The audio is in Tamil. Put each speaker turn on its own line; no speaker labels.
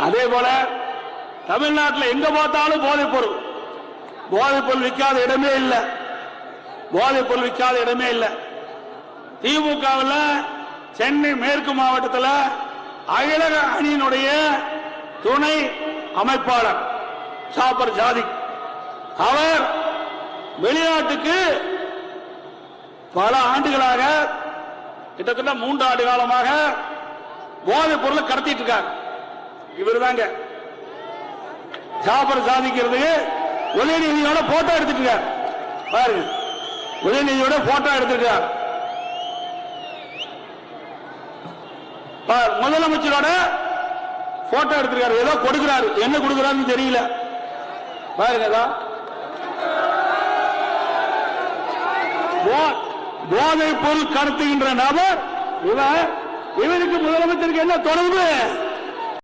அதே போல தமிழ்நாட்டில் எங்க பார்த்தாலும் போதைப் பொருள் விற்காத இடமே இல்லை. போதைப் பொருள் விற்காத இடமே இல்லை. திமுகவில் சென்னை மேற்கு மாவட்டத்தில் அகிலக அணியினுடைய துணை அமைப்பாளர் ஜாபர் சாதிக் அவர் வெளிநாட்டுக்கு பல ஆண்டுகளாக கிட்டத்தட்ட 3 ஆண்டு காலமாக போதைப் பொருளை கடத்திட்டு இருக்காங்க. இவர் தாங்க ஜாபர் சாதிக்கிறது உதயநிதியோட போட்டோ எடுத்துட்டு இருக்கார். பாருங்க, உதயநிதியோட போட்டோ எடுத்திருக்கார். முதலமைச்சரோட போட்டோ எடுத்திருக்காரு. ஏதோ கொடுக்கிறாரு, என்ன கொடுக்கிறாருன்னு தெரியல. பாருங்க, போதைப் பொருள் கடத்துகின்ற நபர் இவருக்கு முதலமைச்சருக்கு என்ன தொடர்பு?